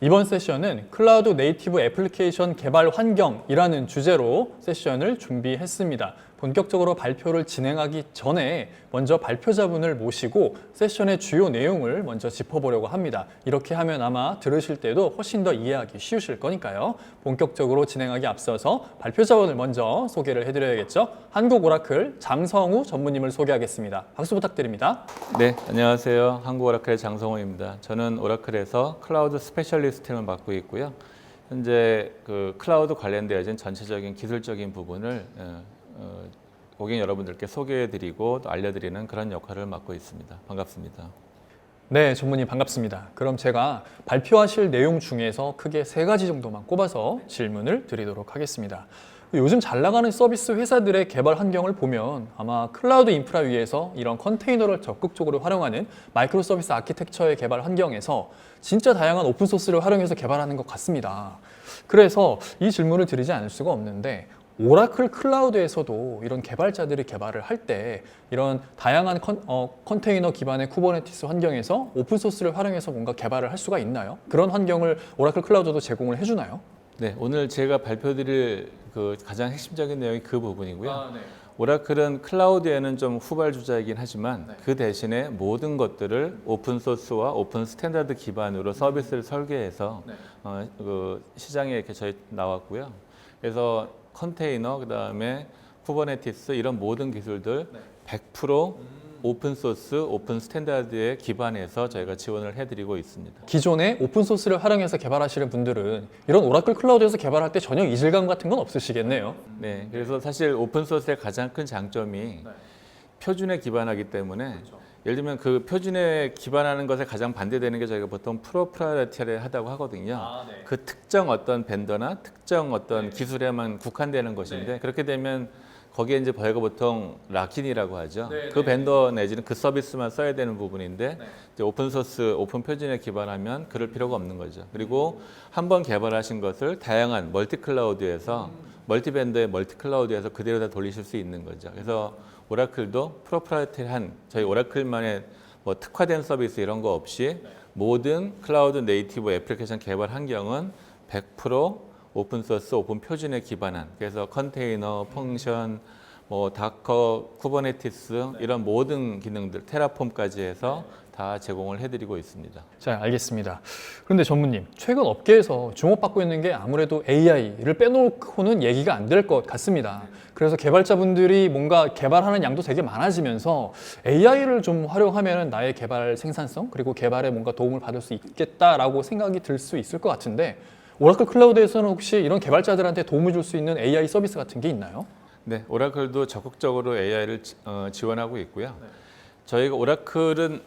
이번 세션은 클라우드 네이티브 애플리케이션 개발 환경이라는 주제로 세션을 준비했습니다. 본격적으로 발표를 진행하기 전에 먼저 발표자분을 모시고 세션의 주요 내용을 먼저 짚어보려고 합니다. 이렇게 하면 아마 들으실 때도 훨씬 더 이해하기 쉬우실 거니까요. 본격적으로 진행하기 앞서서 발표자분을 먼저 소개를 해드려야겠죠. 한국 오라클 장성우 전무님을 소개하겠습니다. 박수 부탁드립니다. 네, 안녕하세요. 한국 오라클의 장성호입니다. 저는 오라클에서 클라우드 스페셜리스트를 맡고 있고요. 현재 그 클라우드 관련되어진 전체적인 기술적인 부분을 고객 여러분들께 소개해드리고 또 알려드리는 그런 역할을 맡고 있습니다. 반갑습니다. 네, 전무님 반갑습니다. 그럼 제가 발표하실 내용 중에서 크게 3가지 정도만 꼽아서 질문을 드리도록 하겠습니다. 요즘 잘 나가는 서비스 회사들의 개발 환경을 보면 아마 클라우드 인프라 위에서 이런 컨테이너를 적극적으로 활용하는 마이크로 서비스 아키텍처의 개발 환경에서 진짜 다양한 오픈소스를 활용해서 개발하는 것 같습니다. 그래서 이 질문을 드리지 않을 수가 없는데 오라클 클라우드에서도 이런 개발자들이 개발을 할 때 이런 다양한 컨테이너 기반의 쿠버네티스 환경에서 오픈소스를 활용해서 뭔가 개발을 할 수가 있나요? 그런 환경을 오라클 클라우드도 제공을 해주나요? 네, 오늘 제가 발표드릴 그 가장 핵심적인 내용이 그 부분이고요. 네. 오라클은 클라우드에는 좀 후발주자이긴 하지만 네. 그 대신에 모든 것들을 오픈소스와 오픈 스탠다드 기반으로 서비스를 설계해서 네. 그 시장에 이렇게 저희 나왔고요. 그래서 컨테이너, 그 다음에 쿠버네티스 이런 모든 기술들 100% 오픈소스, 오픈 스탠다드에 기반해서 저희가 지원을 해드리고 있습니다. 기존에 오픈소스를 활용해서 개발하시는 분들은 이런 오라클 클라우드에서 개발할 때 전혀 이질감 같은 건 없으시겠네요. 네, 그래서 사실 오픈소스의 가장 큰 장점이 표준에 기반하기 때문에 예를 들면 그 표준에 기반하는 것에 가장 반대되는 게 저희가 보통 프로프라이터리를 하다고 하거든요. 그 특정 어떤 벤더나 특정 어떤 기술에만 국한되는 것인데 그렇게 되면 거기에 이제 저희가 보통 락인이라고 하죠. 그 벤더 내지는 그 서비스만 써야 되는 부분인데 이제 오픈소스, 오픈 표준에 기반하면 그럴 필요가 없는 거죠. 그리고 한번 개발하신 것을 다양한 멀티 클라우드에서 멀티 벤더의 멀티 클라우드에서 그대로 다 돌리실 수 있는 거죠. 그래서 오라클도 프로프라이터리한 저희 오라클만의 뭐 특화된 서비스 이런 거 없이 모든 클라우드 네이티브 애플리케이션 개발 환경은 100% 오픈소스, 오픈 표준에 기반한 그래서 컨테이너, 펑션, 뭐 다커, 쿠버네티스 이런 모든 기능들, 테라폼까지 해서 다 제공을 해드리고 있습니다. 자, 알겠습니다. 그런데 전무님, 최근 업계에서 주목받고 있는 게 아무래도 AI를 빼놓고는 얘기가 안 될 것 같습니다. 그래서 개발자분들이 뭔가 개발하는 양도 되게 많아지면서 AI를 좀 활용하면 나의 개발 생산성 그리고 개발에 뭔가 도움을 받을 수 있겠다라고 생각이 들 수 있을 것 같은데 오라클 클라우드에서는 혹시 이런 개발자들한테 도움을 줄 수 있는 AI 서비스 같은 게 있나요? 네, 오라클도 적극적으로 AI를 지원하고 있고요. 저희가 오라클은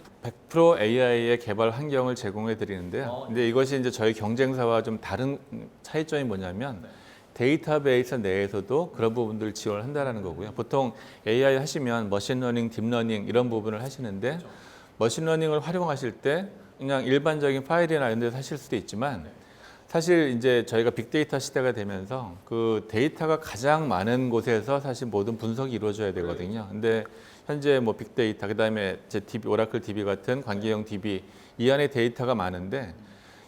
100% AI의 개발 환경을 제공해 드리는데요. 근데 이것이 이제 저희 경쟁사와 좀 다른 차이점이 뭐냐면 데이터베이스 내에서도 그런 부분들을 지원을 한다는 거고요. 보통 AI 하시면 머신러닝, 딥러닝 이런 부분을 하시는데 머신러닝을 활용하실 때 그냥 일반적인 파일이나 이런 데서 하실 수도 있지만 사실 이제 저희가 빅데이터 시대가 되면서 그 데이터가 가장 많은 곳에서 사실 모든 분석이 이루어져야 되거든요. 근데 현재 뭐 빅데이터, 그다음에 제 DB, 오라클 DB 같은 관계형 DB 이 안에 데이터가 많은데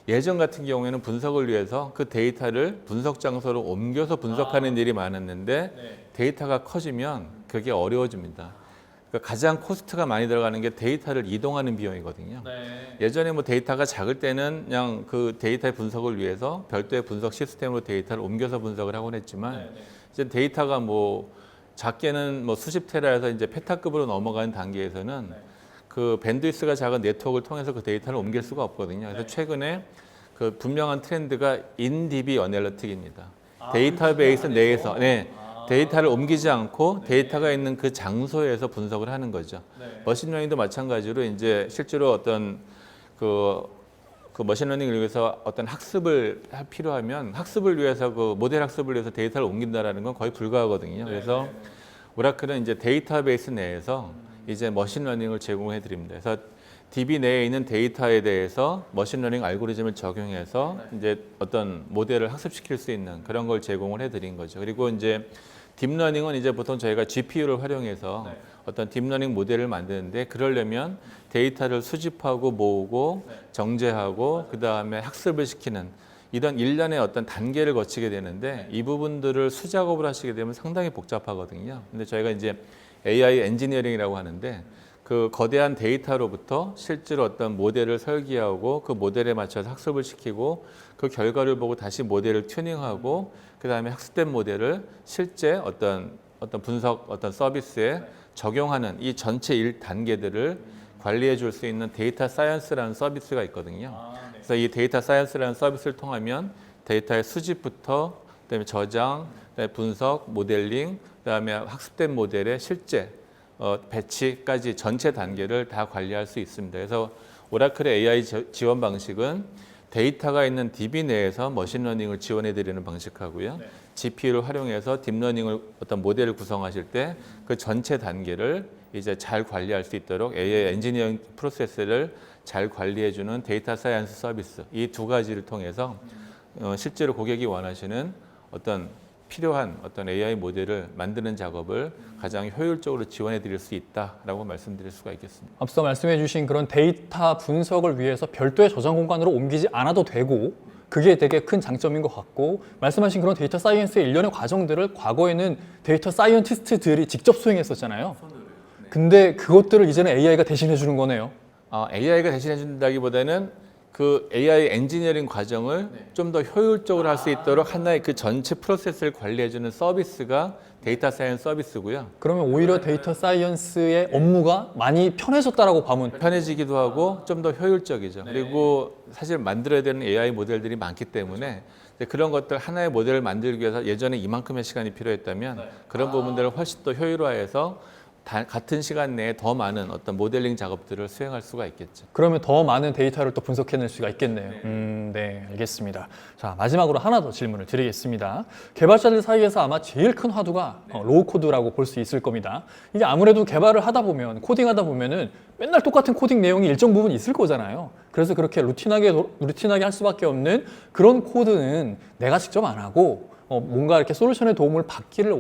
예전 같은 경우에는 분석을 위해서 그 데이터를 분석 장소로 옮겨서 분석하는 일이 많았는데 데이터가 커지면 그게 어려워집니다. 그러니까 가장 코스트가 많이 들어가는 게 데이터를 이동하는 비용이거든요. 예전에 뭐 데이터가 작을 때는 그냥 그 데이터의 분석을 위해서 별도의 분석 시스템으로 데이터를 옮겨서 분석을 하곤 했지만 이제 데이터가 뭐 작게는 뭐 수십 테라에서 이제 페타급으로 넘어가는 단계에서는 그 밴드위스가 작은 네트워크를 통해서 그 데이터를 옮길 수가 없거든요. 그래서 최근에 그 분명한 트렌드가 인DB 어널리틱입니다. 데이터베이스 내에서 데이터를 옮기지 않고 데이터가 있는 그 장소에서 분석을 하는 거죠. 머신러닝도 마찬가지로 이제 실제로 어떤 그 머신러닝을 위해서 어떤 학습을 필요하면 학습을 위해서 그 모델 학습을 위해서 데이터를 옮긴다라는 건 거의 불가하거든요. 그래서 오라클은 이제 데이터베이스 내에서 이제 머신러닝을 제공해 드립니다. 그래서 DB 내에 있는 데이터에 대해서 머신러닝 알고리즘을 적용해서 이제 어떤 모델을 학습시킬 수 있는 그런 걸 제공을 해드린 거죠. 그리고 이제 딥러닝은 이제 보통 저희가 GPU를 활용해서 어떤 딥러닝 모델을 만드는데 그러려면 데이터를 수집하고 모으고 정제하고 그다음에 학습을 시키는 이런 일련의 어떤 단계를 거치게 되는데 이 부분들을 수작업을 하시게 되면 상당히 복잡하거든요. 근데 저희가 이제 AI 엔지니어링이라고 하는데 그 거대한 데이터로부터 실제로 어떤 모델을 설계하고 그 모델에 맞춰서 학습을 시키고 그 결과를 보고 다시 모델을 튜닝하고 그다음에 학습된 모델을 실제 어떤 분석 어떤 서비스에 적용하는 이 전체 1단계들을 관리해 줄 수 있는 데이터 사이언스라는 서비스가 있거든요. 그래서 이 데이터 사이언스라는 서비스를 통하면 데이터의 수집부터 그다음에 저장, 그다음에 분석, 모델링, 그다음에 학습된 모델의 실제 배치까지 전체 단계를 다 관리할 수 있습니다. 그래서 오라클의 AI 지원 방식은 데이터가 있는 DB 내에서 머신러닝을 지원해 드리는 방식하고요. GPU를 활용해서 딥러닝을 어떤 모델을 구성하실 때 그 전체 단계를 이제 잘 관리할 수 있도록 AI 엔지니어링 프로세스를 잘 관리해 주는 데이터 사이언스 서비스 이 두 가지를 통해서 실제로 고객이 원하시는 어떤 필요한 어떤 AI 모델을 만드는 작업을 가장 효율적으로 지원해 드릴 수 있다라고 말씀드릴 수가 있겠습니다. 앞서 말씀해 주신 그런 데이터 분석을 위해서 별도의 저장 공간으로 옮기지 않아도 되고 그게 되게 큰 장점인 것 같고 말씀하신 그런 데이터 사이언스의 일련의 과정들을 과거에는 데이터 사이언티스트들이 직접 수행했었잖아요. 근데 그것들을 이제는 AI가 대신해 주는 거네요. AI가 대신해 준다기보다는 그 AI 엔지니어링 과정을 좀 더 효율적으로 할 수 있도록 하나의 그 전체 프로세스를 관리해 주는 서비스가 데이터 사이언스 서비스고요. 그러면 오히려 데이터 사이언스의 업무가 많이 편해졌다라고 보면 편해지기도 하고 좀 더 효율적이죠. 그리고 사실 만들어야 되는 AI 모델들이 많기 때문에 그런 것들 하나의 모델을 만들기 위해서 예전에 이만큼의 시간이 필요했다면 그런 부분들을 훨씬 더 효율화해서 같은 시간 내에 더 많은 어떤 모델링 작업들을 수행할 수가 있겠죠. 그러면 더 많은 데이터를 또 분석해낼 수가 있겠네요. 네, 알겠습니다. 자, 마지막으로 하나 더 질문을 드리겠습니다. 개발자들 사이에서 아마 제일 큰 화두가 로우 코드라고 볼 수 있을 겁니다. 이게 아무래도 개발을 하다 보면, 코딩하다 보면은 맨날 똑같은 코딩 내용이 일정 부분 있을 거잖아요. 그래서 그렇게 루틴하게 할 수밖에 없는 그런 코드는 내가 직접 안 하고 뭔가 이렇게 솔루션의 도움을 받기를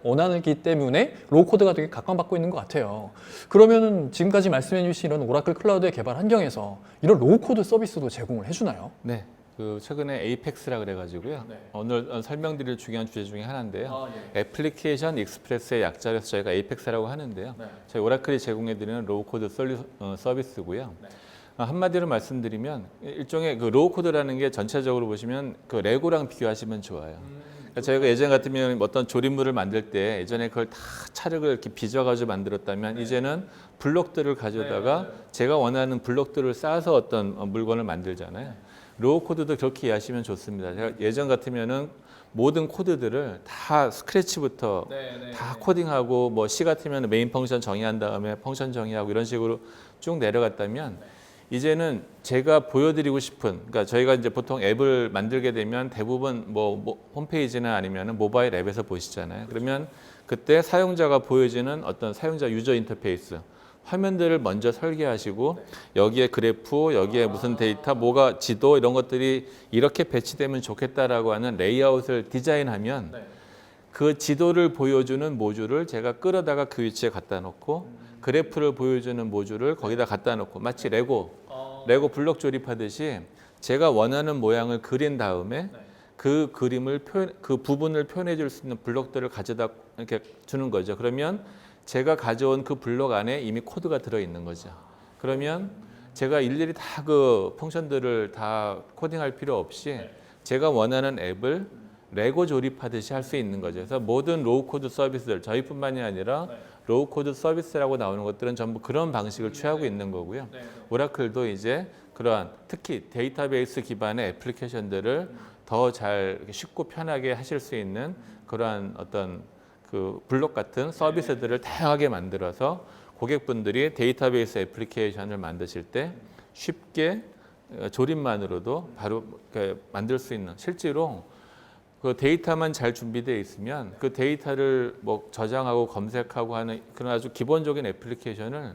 원하기 때문에 로우 코드가 되게 각광받고 있는 것 같아요. 그러면은 지금까지 말씀해 주신 이런 오라클 클라우드의 개발 환경에서 이런 로우 코드 서비스도 제공을 해주나요? 네. 그 최근에 에이펙스라 그래가지고요. 오늘 설명드릴 중요한 주제 중에 하나인데요. 애플리케이션 익스프레스의 약자로서 저희가 에이펙스라고 하는데요. 저희 오라클이 제공해드리는 로우 코드 서비스고요. 한마디로 말씀드리면 일종의 그 로우 코드라는 게 전체적으로 보시면 그 레고랑 비교하시면 좋아요. 그러니까 저희가 예전 같으면 어떤 조립물을 만들 때 예전에 그걸 다 찰흙을 이렇게 빚어가지고 만들었다면 이제는 블록들을 가져다가 제가 원하는 블록들을 쌓아서 어떤 물건을 만들잖아요. 로우 코드도 그렇게 이해하시면 좋습니다. 제가 예전 같으면은 모든 코드들을 다 스크래치부터 다 코딩하고 뭐 C 같으면 메인 펑션 정의한 다음에 펑션 정의하고 이런 식으로 쭉 내려갔다면 이제는 제가 보여드리고 싶은, 그러니까 저희가 이제 보통 앱을 만들게 되면 대부분 뭐 홈페이지나 아니면 모바일 앱에서 보시잖아요. 그러면 그때 사용자가 보여지는 어떤 사용자 유저 인터페이스, 화면들을 먼저 설계하시고 여기에 그래프, 여기에 무슨 데이터, 뭐가 지도 이런 것들이 이렇게 배치되면 좋겠다라고 하는 레이아웃을 디자인하면 그 지도를 보여주는 모듈을 제가 끌어다가 그 위치에 갖다 놓고 그래프를 보여주는 모듈을 거기다 갖다 놓고 마치 레고 블록 조립하듯이 제가 원하는 모양을 그린 다음에 그 그림을 그 부분을 표현해 줄 수 있는 블록들을 가져다 이렇게 주는 거죠. 그러면 제가 가져온 그 블록 안에 이미 코드가 들어 있는 거죠. 그러면 제가 일일이 다 그 펑션들을 다 코딩할 필요 없이 제가 원하는 앱을 레고 조립하듯이 할 수 있는 거죠. 그래서 모든 로우 코드 서비스들 저희뿐만이 아니라 로우 코드 서비스라고 나오는 것들은 전부 그런 방식을 취하고 있는 거고요. 오라클도 이제 그러한 특히 데이터베이스 기반의 애플리케이션들을 더 잘 쉽고 편하게 하실 수 있는 그러한 어떤 그 블록 같은 서비스들을 다양하게 만들어서 고객분들이 데이터베이스 애플리케이션을 만드실 때 쉽게 조립만으로도 바로 만들 수 있는 실제로 그 데이터만 잘 준비되어 있으면 그 데이터를 뭐 저장하고 검색하고 하는 그런 아주 기본적인 애플리케이션을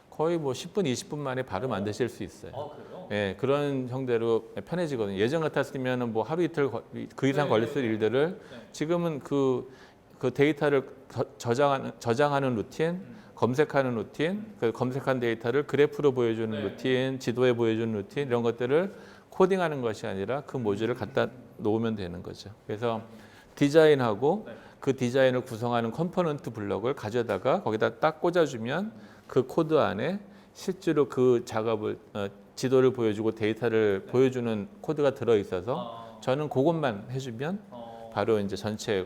거의 뭐 10분, 20분 만에 바로 만드실 수 있어요. 예, 그런 형태로 편해지거든요. 예전 같았으면 뭐 하루 이틀 그 이상 걸렸을 일들을 지금은 그 그 데이터를 저장하는 루틴, 검색하는 루틴, 그 검색한 데이터를 그래프로 보여주는 루틴, 지도에 보여주는 루틴 이런 것들을 코딩하는 것이 아니라 그 모듈을 갖다 놓으면 되는 거죠. 그래서 디자인하고 그 디자인을 구성하는 컴포넌트 블럭을 가져다가 거기다 딱 꽂아주면 그 코드 안에 실제로 그 작업을 지도를 보여주고 데이터를 보여주는 코드가 들어 있어서 저는 그것만 해주면 바로 이제 전체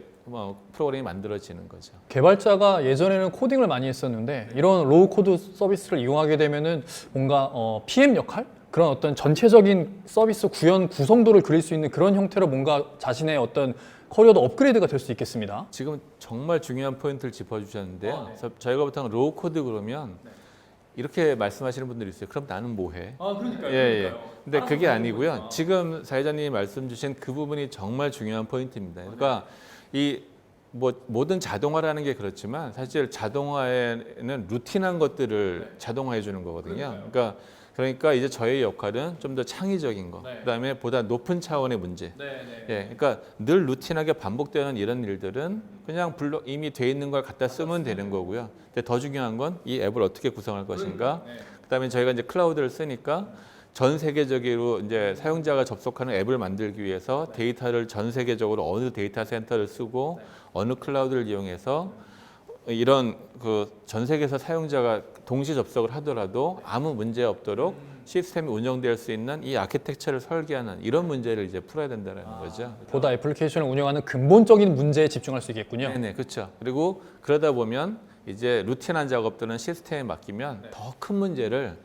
프로그램이 만들어지는 거죠. 개발자가 예전에는 코딩을 많이 했었는데 이런 로우 코드 서비스를 이용하게 되면은 뭔가 PM 역할? 그런 어떤 전체적인 서비스 구현 구성도를 그릴 수 있는 그런 형태로 뭔가 자신의 어떤 커리어도 업그레이드가 될 수 있겠습니다. 지금 정말 중요한 포인트를 짚어주셨는데요. 그래서 저희가 보통 로우 코드 그러면 이렇게 말씀하시는 분들이 있어요. 그럼 나는 뭐 해? 그러니까요. 예. 근데 그게 아니고요. 지금 사회자님이 말씀 주신 그 부분이 정말 중요한 포인트입니다. 그러니까 이 모든 자동화라는 게 그렇지만 사실 자동화에는 루틴한 것들을 자동화해 주는 거거든요. 그러니까 이제 저의 역할은 좀 더 창의적인 거, 그다음에 보다 높은 차원의 문제. 예, 그러니까 늘 루틴하게 반복되는 이런 일들은 그냥 이미 돼 있는 걸 갖다 쓰면 되는 거고요. 근데 더 중요한 건 이 앱을 어떻게 구성할 것인가. 그다음에 저희가 이제 클라우드를 쓰니까 전 세계적으로 이제 사용자가 접속하는 앱을 만들기 위해서 데이터를 전 세계적으로 어느 데이터 센터를 쓰고 어느 클라우드를 이용해서 이런 그 전 세계에서 사용자가 동시 접속을 하더라도 아무 문제 없도록 시스템이 운영될 수 있는 이 아키텍처를 설계하는 이런 문제를 이제 풀어야 된다는 거죠. 보다 애플리케이션을 운영하는 근본적인 문제에 집중할 수 있겠군요. 네, 그렇죠. 그리고 그러다 보면 이제 루틴한 작업들은 시스템에 맡기면 더 큰 문제를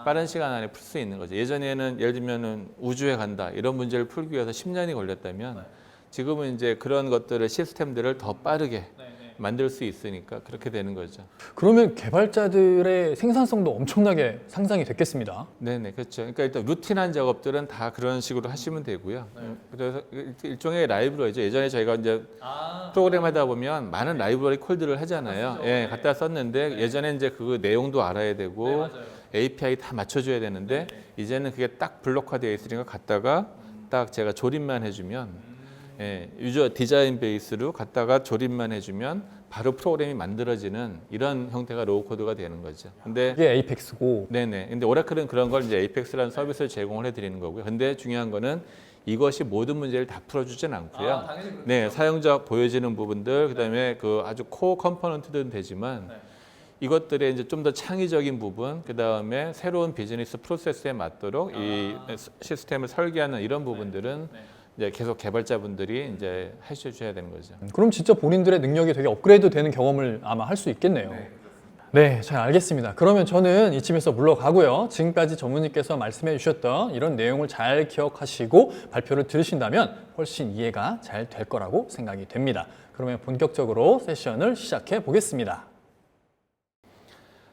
빠른 시간 안에 풀 수 있는 거죠. 예전에는 예를 들면은 우주에 간다 이런 문제를 풀기 위해서 10년이 걸렸다면 지금은 이제 그런 것들을 시스템들을 더 빠르게 만들 수 있으니까 그렇게 되는 거죠. 그러면 개발자들의 생산성도 엄청나게 상상이 됐겠습니다. 네네, 그렇죠. 그러니까 일단 루틴한 작업들은 다 그런 식으로 하시면 되고요. 그래서 일종의 라이브러리죠. 예전에 저희가 이제 프로그램 하다 보면 많은 라이브러리 콜들을 하잖아요. 예, 갖다 썼는데 예전에 이제 그 내용도 알아야 되고 API 다 맞춰줘야 되는데 이제는 그게 딱 블록화되어 있으니까 갖다가 딱 제가 조립만 해주면 유저 디자인 베이스로 갖다가 조립만 해주면 바로 프로그램이 만들어지는 이런 형태가 로우 코드가 되는 거죠. 근데 이게 에이펙스고. 네네. 근데 오라클은 그런 걸 이제 에이펙스라는 서비스를 제공을 해드리는 거고요. 근데 중요한 거는 이것이 모든 문제를 다 풀어주진 않고요. 네, 사용자 보여지는 부분들, 그다음에 그 아주 코어 컴포넌트들은 되지만 이것들의 이제 좀 더 창의적인 부분, 그다음에 새로운 비즈니스 프로세스에 맞도록 이 시스템을 설계하는 이런 부분들은 이제 계속 개발자분들이 이제 해주셔야 되는 거죠. 그럼 진짜 본인들의 능력이 되게 업그레이드 되는 경험을 아마 할 수 있겠네요. 네, 잘 알겠습니다. 그러면 저는 이쯤에서 물러가고요. 지금까지 전무님께서 말씀해 주셨던 이런 내용을 잘 기억하시고 발표를 들으신다면 훨씬 이해가 잘 될 거라고 생각이 됩니다. 그러면 본격적으로 세션을 시작해 보겠습니다.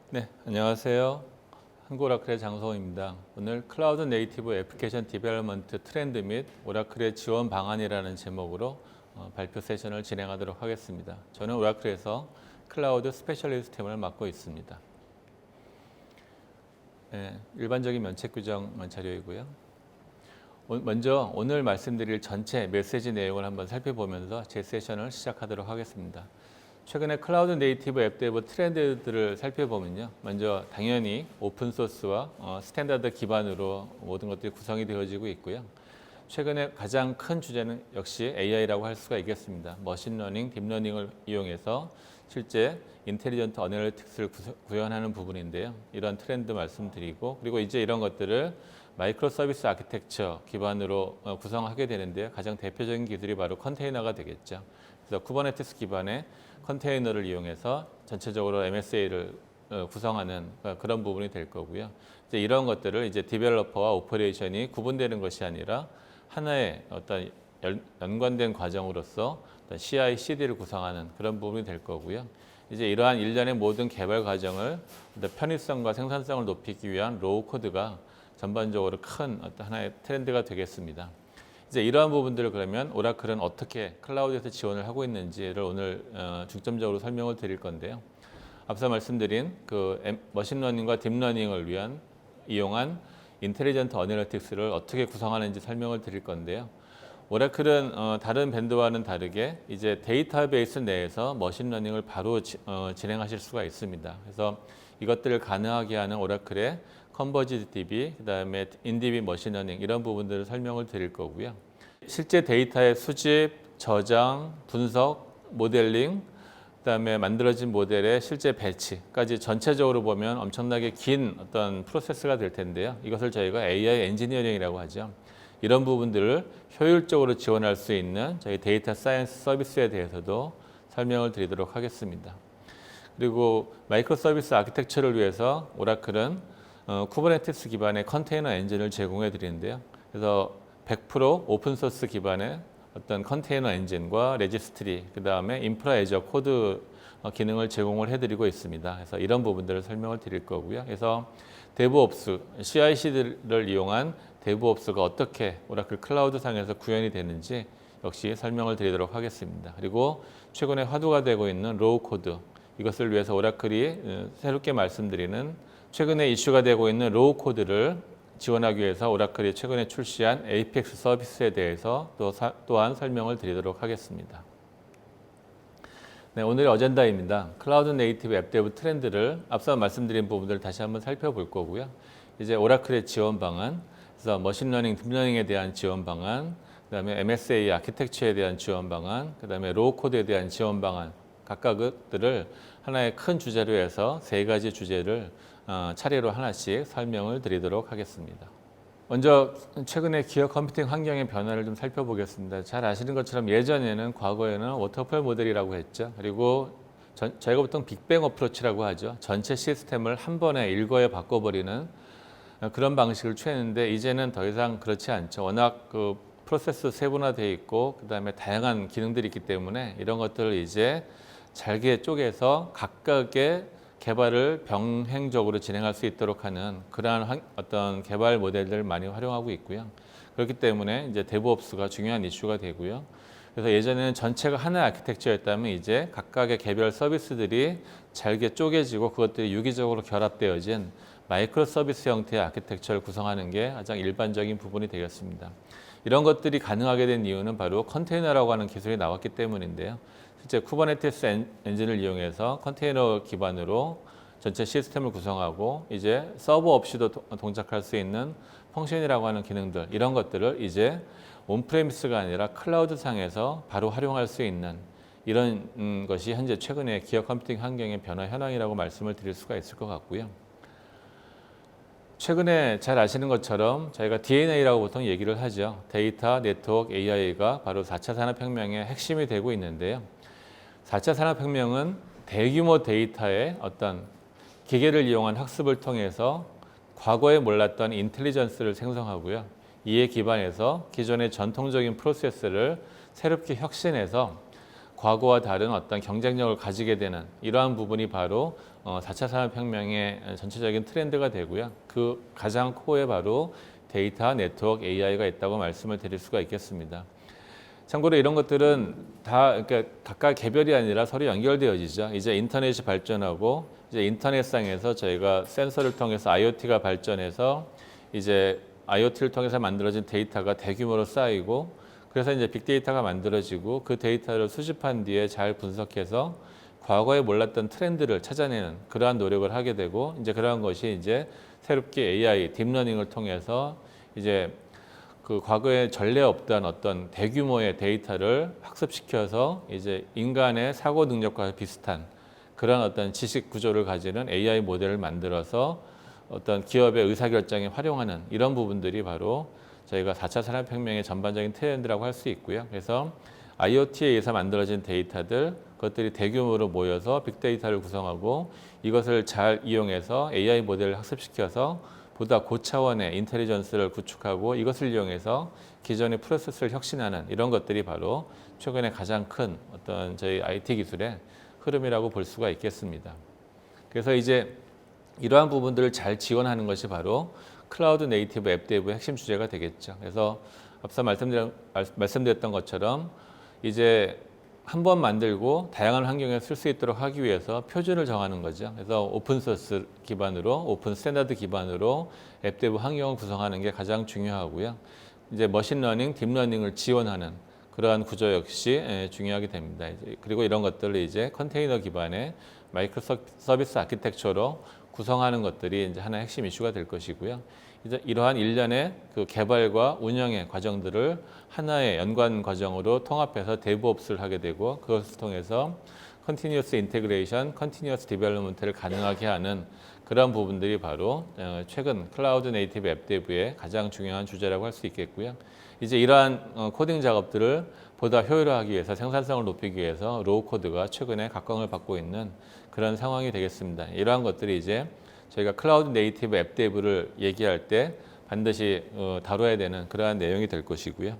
네, 안녕하세요. 한국오라클의 장성호입니다. 오늘 클라우드 네이티브 애플리케이션 디벨롭먼트 트렌드 및 오라클의 지원 방안이라는 제목으로 발표 세션을 진행하도록 하겠습니다. 저는 오라클에서 클라우드 스페셜리스트 팀을 맡고 있습니다. 네, 일반적인 면책 규정 자료이고요. 먼저 오늘 말씀드릴 전체 메시지 내용을 한번 살펴보면서 제 세션을 시작하도록 하겠습니다. 최근에 클라우드 네이티브 앱 데브 트렌드들을 살펴보면요. 먼저 당연히 오픈소스와 스탠다드 기반으로 모든 것들이 구성이 되어지고 있고요. 최근에 가장 큰 주제는 역시 AI라고 할 수가 있겠습니다. 머신러닝, 딥러닝을 이용해서 실제 인텔리전트 어널리틱스를 구현하는 부분인데요. 이런 트렌드 말씀드리고 그리고 이제 이런 것들을 마이크로 서비스 아키텍처 기반으로 구성하게 되는데요. 가장 대표적인 기술이 바로 컨테이너가 되겠죠. 그래서 쿠버네티스 기반의 컨테이너를 이용해서 전체적으로 MSA를 구성하는 그런 부분이 될 거고요. 이제 이런 것들을 이제 디벨로퍼와 오퍼레이션이 구분되는 것이 아니라 하나의 어떤 연관된 과정으로서 어떤 CI/CD를 구성하는 그런 부분이 될 거고요. 이제 이러한 일련의 모든 개발 과정을 편의성과 생산성을 높이기 위한 로우 코드가 전반적으로 큰 어떤 하나의 트렌드가 되겠습니다. 이제 이러한 부분들을 그러면 오라클은 어떻게 클라우드에서 지원을 하고 있는지를 오늘 중점적으로 설명을 드릴 건데요. 앞서 말씀드린 그 머신러닝과 딥러닝을 이용한 인텔리전트 어널리틱스를 어떻게 구성하는지 설명을 드릴 건데요. 오라클은 다른 밴드와는 다르게 이제 데이터베이스 내에서 머신러닝을 바로 진행하실 수가 있습니다. 그래서 이것들을 가능하게 하는 오라클의 컨버지드 DB, 그다음에 인DB 머신러닝 이런 부분들을 설명을 드릴 거고요. 실제 데이터의 수집, 저장, 분석, 모델링, 그다음에 만들어진 모델의 실제 배치까지 전체적으로 보면 엄청나게 긴 어떤 프로세스가 될 텐데요. 이것을 저희가 AI 엔지니어링이라고 하죠. 이런 부분들을 효율적으로 지원할 수 있는 저희 데이터 사이언스 서비스에 대해서도 설명을 드리도록 하겠습니다. 그리고 마이크로 서비스 아키텍처를 위해서 오라클은 쿠버네티스 기반의 컨테이너 엔진을 제공해 드리는데요. 그래서 100% 오픈 소스 기반의 어떤 컨테이너 엔진과 레지스트리, 그다음에 인프라 애저 코드 기능을 제공을 해드리고 있습니다. 그래서 이런 부분들을 설명을 드릴 거고요. 그래서 데브옵스, CI/CD를 이용한 데브옵스가 어떻게 오라클 클라우드 상에서 구현이 되는지 역시 설명을 드리도록 하겠습니다. 그리고 최근에 화두가 되고 있는 로우 코드, 이것을 위해서 오라클이 새롭게 말씀드리는 최근에 이슈가 되고 있는 로우 코드를 지원하기 위해서 오라클이 최근에 출시한 APX 서비스에 대해서 또한 설명을 드리도록 하겠습니다. 네, 오늘의 어젠다입니다. 클라우드 네이티브 앱 데브 트렌드를 앞서 말씀드린 부분들을 다시 한번 살펴볼 거고요. 이제 오라클의 지원 방안, 그래서 머신러닝, 딥러닝에 대한 지원 방안, 그다음에 MSA 아키텍처에 대한 지원 방안, 그다음에 로우 코드에 대한 지원 방안 각각들을 하나의 큰 주제로 해서 세 가지 주제를 차례로 하나씩 설명을 드리도록 하겠습니다. 먼저 최근에 기업 컴퓨팅 환경의 변화를 좀 살펴보겠습니다. 잘 아시는 것처럼 예전에는 과거에는 워터폴 모델이라고 했죠. 그리고 저희가 보통 빅뱅 어프로치라고 하죠. 전체 시스템을 한 번에 일거에 바꿔버리는 그런 방식을 취했는데 이제는 더 이상 그렇지 않죠. 워낙 그 프로세스 세분화되어 있고 그다음에 다양한 기능들이 있기 때문에 이런 것들을 이제 잘게 쪼개서 각각의 개발을 병행적으로 진행할 수 있도록 하는 그러한 어떤 개발 모델들을 많이 활용하고 있고요. 그렇기 때문에 이제 데브옵스가 중요한 이슈가 되고요. 그래서 예전에는 전체가 하나의 아키텍처였다면 이제 각각의 개별 서비스들이 잘게 쪼개지고 그것들이 유기적으로 결합되어진 마이크로 서비스 형태의 아키텍처를 구성하는 게 가장 일반적인 부분이 되겠습니다. 이런 것들이 가능하게 된 이유는 바로 컨테이너라고 하는 기술이 나왔기 때문인데요. 실제 쿠버네티스 엔진을 이용해서 컨테이너 기반으로 전체 시스템을 구성하고 이제 서버 없이도 동작할 수 있는 펑션이라고 하는 기능들 이런 것들을 이제 온프레미스가 아니라 클라우드 상에서 바로 활용할 수 있는 이런 것이 현재 최근에 기업 컴퓨팅 환경의 변화 현황이라고 말씀을 드릴 수가 있을 것 같고요. 최근에 잘 아시는 것처럼 저희가 DNA라고 보통 얘기를 하죠. 데이터, 네트워크, AI가 바로 4차 산업혁명의 핵심이 되고 있는데요. 4차 산업혁명은 대규모 데이터의 어떤 기계를 이용한 학습을 통해서 과거에 몰랐던 인텔리전스를 생성하고요. 이에 기반해서 기존의 전통적인 프로세스를 새롭게 혁신해서 과거와 다른 어떤 경쟁력을 가지게 되는 이러한 부분이 바로 4차 산업혁명의 전체적인 트렌드가 되고요. 그 가장 코어에 바로 데이터, 네트워크, AI가 있다고 말씀을 드릴 수가 있겠습니다. 참고로 이런 것들은 다 그러니까 각각 개별이 아니라 서로 연결되어지죠. 이제 인터넷이 발전하고 이제 인터넷상에서 저희가 센서를 통해서 IoT가 발전해서 이제 IoT를 통해서 만들어진 데이터가 대규모로 쌓이고 그래서 이제 빅데이터가 만들어지고 그 데이터를 수집한 뒤에 잘 분석해서 과거에 몰랐던 트렌드를 찾아내는 그러한 노력을 하게 되고 이제 그러한 것이 이제 새롭게 AI, 딥러닝을 통해서 이제 그 과거에 전례 없던 어떤 대규모의 데이터를 학습시켜서 이제 인간의 사고 능력과 비슷한 그런 어떤 지식 구조를 가지는 AI 모델을 만들어서 어떤 기업의 의사결정에 활용하는 이런 부분들이 바로 저희가 4차 산업혁명의 전반적인 트렌드라고 할 수 있고요. 그래서 IoT에 의해서 만들어진 데이터들 그것들이 대규모로 모여서 빅데이터를 구성하고 이것을 잘 이용해서 AI 모델을 학습시켜서 보다 고차원의 인텔리전스를 구축하고 이것을 이용해서 기존의 프로세스를 혁신하는 이런 것들이 바로 최근에 가장 큰 어떤 저희 IT 기술의 흐름이라고 볼 수가 있겠습니다. 그래서 이제 이러한 부분들을 잘 지원하는 것이 바로 클라우드 네이티브 앱 데브의 핵심 주제가 되겠죠. 그래서 앞서 말씀드렸던 것처럼 이제 한 번 만들고 다양한 환경에 쓸 수 있도록 하기 위해서 표준을 정하는 거죠. 그래서 오픈소스 기반으로 오픈 스탠다드 기반으로 앱 데브 환경을 구성하는 게 가장 중요하고요. 이제 머신러닝, 딥러닝을 지원하는 그러한 구조 역시 중요하게 됩니다. 그리고 이런 것들을 이제 컨테이너 기반의 마이크로 서비스 아키텍처로 구성하는 것들이 이제 하나의 핵심 이슈가 될 것이고요. 이제 이러한 일련의 그 개발과 운영의 과정들을 하나의 연관 과정으로 통합해서 데브옵스를 하게 되고 그것을 통해서 컨티뉴어스 인테그레이션, 컨티뉴어스 디벨롭먼트를 가능하게 하는 그런 부분들이 바로 최근 클라우드 네이티브 앱 데브의 가장 중요한 주제라고 할 수 있겠고요. 이제 이러한 코딩 작업들을 보다 효율화하기 위해서 생산성을 높이기 위해서 로우 코드가 최근에 각광을 받고 있는 그런 상황이 되겠습니다. 이러한 것들이 이제 저희가 클라우드 네이티브 앱 데브를 얘기할 때 반드시 다뤄야 되는 그러한 내용이 될 것이고요.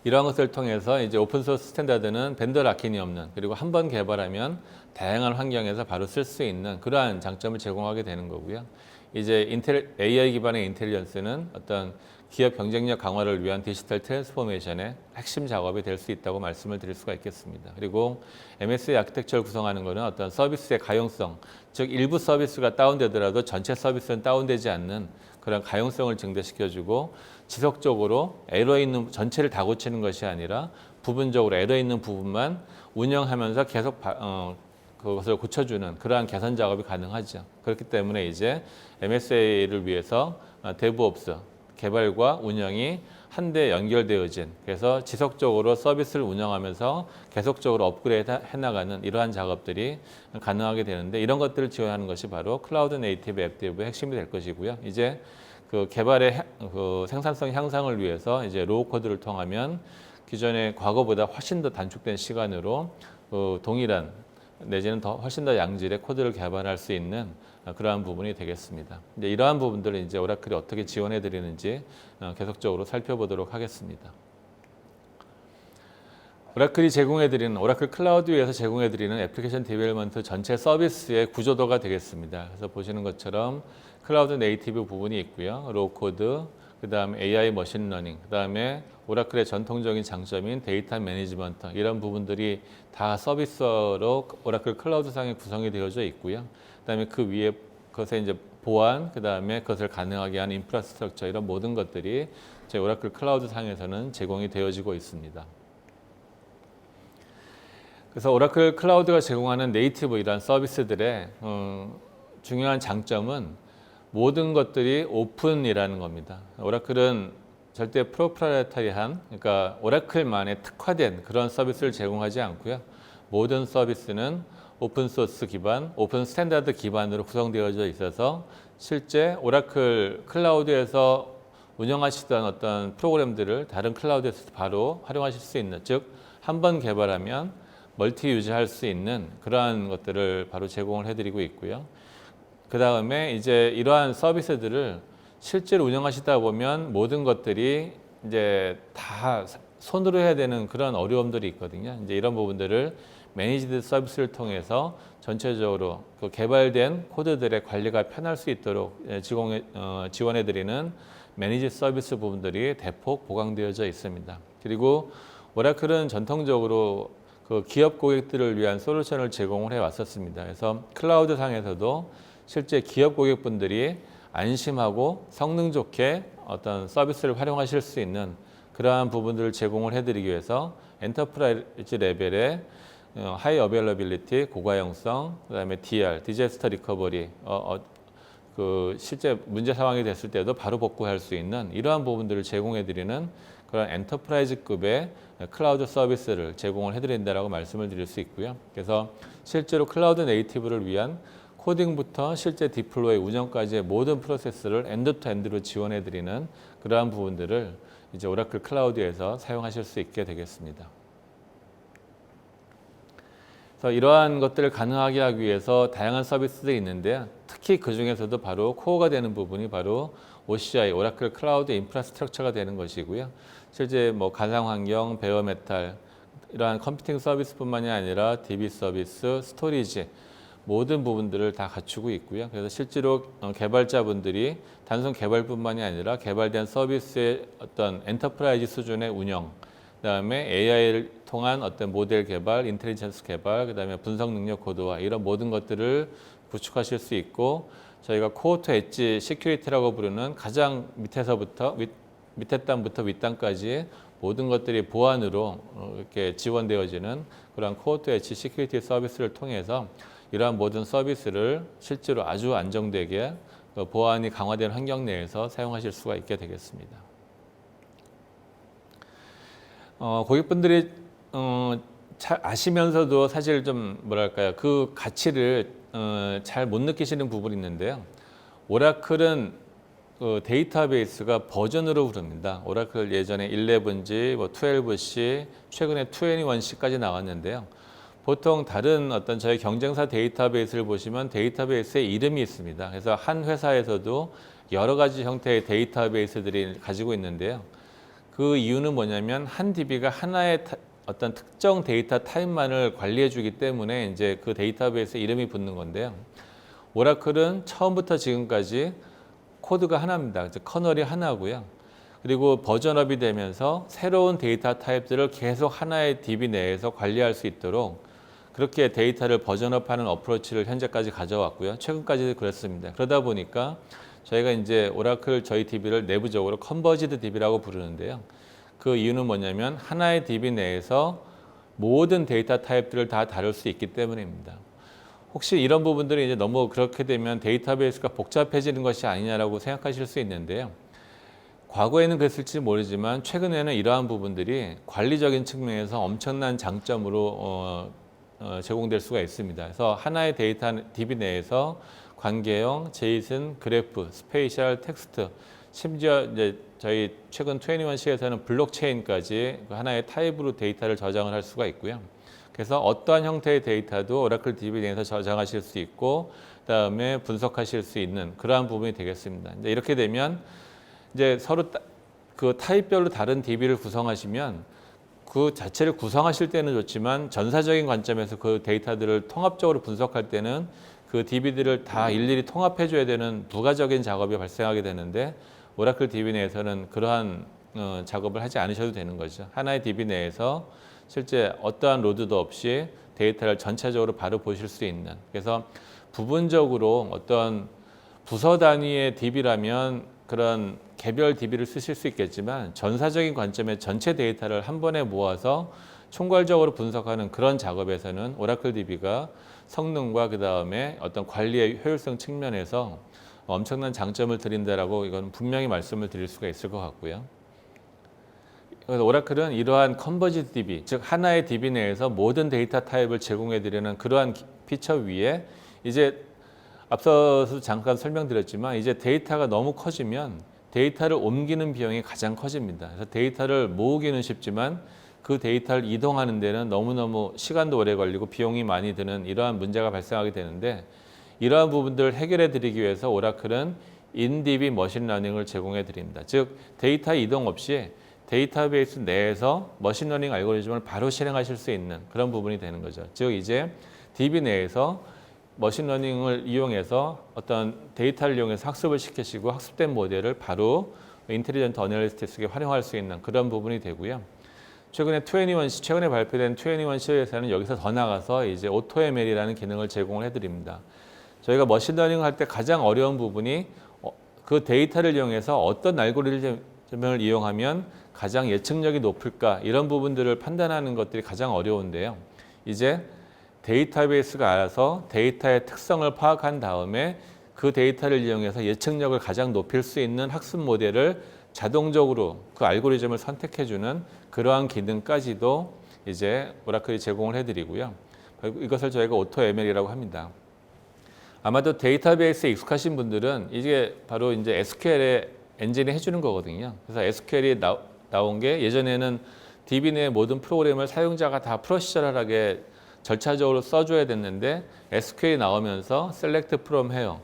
이러한 것을 통해서 이제 오픈소스 스탠다드는 벤더 락인이 없는 그리고 한 번 개발하면 다양한 환경에서 바로 쓸 수 있는 그러한 장점을 제공하게 되는 거고요. 이제 AI 기반의 인텔리전스는 어떤 기업 경쟁력 강화를 위한 디지털 트랜스포메이션의 핵심 작업이 될 수 있다고 말씀을 드릴 수가 있겠습니다. 그리고 MSA 아키텍처를 구성하는 것은 어떤 서비스의 가용성, 즉 일부 서비스가 다운되더라도 전체 서비스는 다운되지 않는 그런 가용성을 증대시켜주고 지속적으로 에러 있는 전체를 다 고치는 것이 아니라 부분적으로 에러 있는 부분만 운영하면서 계속 그것을 고쳐주는 그러한 개선 작업이 가능하죠. 그렇기 때문에 이제 MSA를 위해서 데브옵스 개발과 운영이 한데 연결되어진 그래서 지속적으로 서비스를 운영하면서 계속적으로 업그레이드 해나가는 이러한 작업들이 가능하게 되는데 이런 것들을 지원하는 것이 바로 클라우드 네이티브 앱 데브의 핵심이 될 것이고요. 이제 그 개발의 그 생산성 향상을 위해서 이제 로우 코드를 통하면 기존의 과거보다 훨씬 더 단축된 시간으로 동일한 내지는 더 훨씬 더 양질의 코드를 개발할 수 있는 그러한 부분이 되겠습니다. 이제 이러한 부분들을 이제 오라클이 어떻게 지원해 드리는지 계속적으로 살펴보도록 하겠습니다. 오라클이 제공해 드리는 오라클 클라우드에서 제공해 드리는 애플리케이션 디벨롭먼트 전체 서비스의 구조도가 되겠습니다. 그래서 보시는 것처럼 클라우드 네이티브 부분이 있고요. 로우 코드, 그다음에 AI 머신러닝, 그다음에 오라클의 전통적인 장점인 데이터 매니지먼트 이런 부분들이 다 서비스로 오라클 클라우드상에 구성이 되어져 있고요. 그다음에 그 위에 그것의 이제 보안, 그다음에 그것을 가능하게 하는 인프라스트럭처 이런 모든 것들이 저희 오라클 클라우드상에서는 제공이 되어지고 있습니다. 그래서 오라클 클라우드가 제공하는 네이티브 이런 서비스들의 중요한 장점은 모든 것들이 오픈이라는 겁니다. 오라클은 절대 프로프라이터리한, 그러니까 오라클만의 특화된 그런 서비스를 제공하지 않고요. 모든 서비스는 오픈 소스 기반, 오픈 스탠다드 기반으로 구성되어져 있어서 실제 오라클 클라우드에서 운영하시던 어떤 프로그램들을 다른 클라우드에서 바로 활용하실 수 있는, 즉 한 번 개발하면 멀티 유지할 수 있는 그러한 것들을 바로 제공을 해드리고 있고요. 그 다음에 이제 이러한 서비스들을 실제로 운영하시다 보면 모든 것들이 이제 다 손으로 해야 되는 그런 어려움들이 있거든요. 이제 이런 부분들을 매니지드 서비스를 통해서 전체적으로 그 개발된 코드들의 관리가 편할 수 있도록 지원해드리는 매니지 서비스 부분들이 대폭 보강되어져 있습니다. 그리고 오라클은 전통적으로 그 기업 고객들을 위한 솔루션을 제공을 해왔었습니다. 그래서 클라우드 상에서도 실제 기업 고객분들이 안심하고 성능 좋게 어떤 서비스를 활용하실 수 있는 그러한 부분들을 제공을 해드리기 위해서 엔터프라이즈 레벨의 하이 어베일러빌리티, 고가용성, 그다음에 DR, 디제스터 리커버리, 그 실제 문제 상황이 됐을 때도 바로 복구할 수 있는 이러한 부분들을 제공해드리는 그런 엔터프라이즈급의 클라우드 서비스를 제공을 해드린다라고 말씀을 드릴 수 있고요. 그래서 실제로 클라우드 네이티브를 위한 코딩부터 실제 디플로이 운영까지의 모든 프로세스를 엔드투엔드로 지원해드리는 그러한 부분들을 이제 오라클 클라우드에서 사용하실 수 있게 되겠습니다. 그래서 이러한 것들을 가능하게 하기 위해서 다양한 서비스들이 있는데 특히 그 중에서도 바로 코어가 되는 부분이 바로 OCI, 오라클 클라우드 인프라스트럭처가 되는 것이고요. 실제 뭐 가상환경, 베어메탈 이러한 컴퓨팅 서비스뿐만이 아니라 DB 서비스, 스토리지 모든 부분들을 다 갖추고 있고요. 그래서 실제로 개발자분들이 단순 개발뿐만이 아니라 개발된 서비스의 어떤 엔터프라이즈 수준의 운영, 그다음에 AI를 통한 어떤 모델 개발, 인텔리전스 개발, 그다음에 분석 능력 고도화 이런 모든 것들을 구축하실 수 있고 저희가 코어 투 엣지 시큐리티라고 부르는 가장 밑에서부터 밑에 단부터 윗단까지 모든 것들이 보안으로 이렇게 지원되어지는 그런 코어 투 엣지 시큐리티 서비스를 통해서 이러한 모든 서비스를 실제로 아주 안정되게 보안이 강화된 환경 내에서 사용하실 수가 있게 되겠습니다. 고객분들이 잘 아시면서도 사실 좀 뭐랄까요, 그 가치를 잘 못 느끼시는 부분이 있는데요. 오라클은 그 데이터베이스가 버전으로 부릅니다. 오라클 예전에 11G, 뭐 12C, 최근에 21C까지 나왔는데요. 보통 다른 어떤 저희 경쟁사 데이터베이스를 보시면 데이터베이스에 이름이 있습니다. 그래서 한 회사에서도 여러 가지 형태의 데이터베이스들이 가지고 있는데요. 그 이유는 뭐냐면 한 DB가 하나의 어떤 특정 데이터 타입만을 관리해 주기 때문에 이제 그 데이터베이스에 이름이 붙는 건데요. 오라클은 처음부터 지금까지 코드가 하나입니다. 커널이 하나고요. 그리고 버전업이 되면서 새로운 데이터 타입들을 계속 하나의 DB 내에서 관리할 수 있도록 그렇게 데이터를 버전업하는 어프로치를 현재까지 가져왔고요. 최근까지도 그랬습니다. 그러다 보니까 저희가 이제 오라클 저희 DB를 내부적으로 컨버지드 DB라고 부르는데요. 그 이유는 뭐냐면 하나의 DB 내에서 모든 데이터 타입들을 다 다룰 수 있기 때문입니다. 혹시 이런 부분들이 이제 너무 그렇게 되면 데이터베이스가 복잡해지는 것이 아니냐라고 생각하실 수 있는데요. 과거에는 그랬을지 모르지만 최근에는 이러한 부분들이 관리적인 측면에서 엄청난 장점으로 제공될 수가 있습니다. 그래서 하나의 데이터 DB 내에서 관계형, 제이슨, 그래프, 스페이셜, 텍스트, 심지어 이제 저희 최근 21C에서는 블록체인까지 하나의 타입으로 데이터를 저장을 할 수가 있고요. 그래서 어떠한 형태의 데이터도 오라클 DB 내에서 저장하실 수 있고 그다음에 분석하실 수 있는 그러한 부분이 되겠습니다. 이제 이렇게 되면 이제 서로 그 타입별로 다른 DB를 구성하시면 그 자체를 구성하실 때는 좋지만 전사적인 관점에서 그 데이터들을 통합적으로 분석할 때는 그 DB들을 다 일일이 통합해 줘야 되는 부가적인 작업이 발생하게 되는데 오라클 DB 내에서는 그러한 작업을 하지 않으셔도 되는 거죠. 하나의 DB 내에서 실제 어떠한 로드도 없이 데이터를 전체적으로 바로 보실 수 있는, 그래서 부분적으로 어떤 부서 단위의 DB라면 그런 개별 DB를 쓰실 수 있겠지만 전사적인 관점의 전체 데이터를 한 번에 모아서 총괄적으로 분석하는 그런 작업에서는 오라클 DB가 성능과 그 다음에 어떤 관리의 효율성 측면에서 엄청난 장점을 드린다라고 이건 분명히 말씀을 드릴 수가 있을 것 같고요. 그래서 오라클은 이러한 컨버지드 DB, 즉 하나의 DB 내에서 모든 데이터 타입을 제공해 드리는 그러한 피처 위에 이제 앞서서 잠깐 설명드렸지만 이제 데이터가 너무 커지면 데이터를 옮기는 비용이 가장 커집니다. 그래서 데이터를 모으기는 쉽지만 그 데이터를 이동하는 데는 너무너무 시간도 오래 걸리고 비용이 많이 드는 이러한 문제가 발생하게 되는데 이러한 부분들을 해결해 드리기 위해서 오라클은 인DB 머신러닝을 제공해 드립니다. 즉 데이터 이동 없이 데이터베이스 내에서 머신러닝 알고리즘을 바로 실행하실 수 있는 그런 부분이 되는 거죠. 즉 이제 DB 내에서 머신러닝을 이용해서 어떤 데이터를 이용해서 학습을 시키시고 학습된 모델을 바로 인텔리전트 어널리스틱스에 활용할 수 있는 그런 부분이 되고요. 최근에 발표된 21C에서는 여기서 더 나가서 이제 AutoML이라는 기능을 제공을 해드립니다. 저희가 머신러닝을 할 때 가장 어려운 부분이 그 데이터를 이용해서 어떤 알고리즘을 이용하면 가장 예측력이 높을까 이런 부분들을 판단하는 것들이 가장 어려운데요. 이제 데이터베이스가 알아서 데이터의 특성을 파악한 다음에 그 데이터를 이용해서 예측력을 가장 높일 수 있는 학습 모델을 자동적으로 그 알고리즘을 선택해주는 그러한 기능까지도 이제 오라클이 제공을 해드리고요. 이것을 저희가 AutoML이라고 합니다. 아마도 데이터베이스에 익숙하신 분들은 이게 바로 이제 SQL의 엔진이 해주는 거거든요. 그래서 SQL이 나온 게 예전에는 DB 내 모든 프로그램을 사용자가 다 프로시저럴하게 절차적으로 써줘야 됐는데 SQL이 나오면서 select from here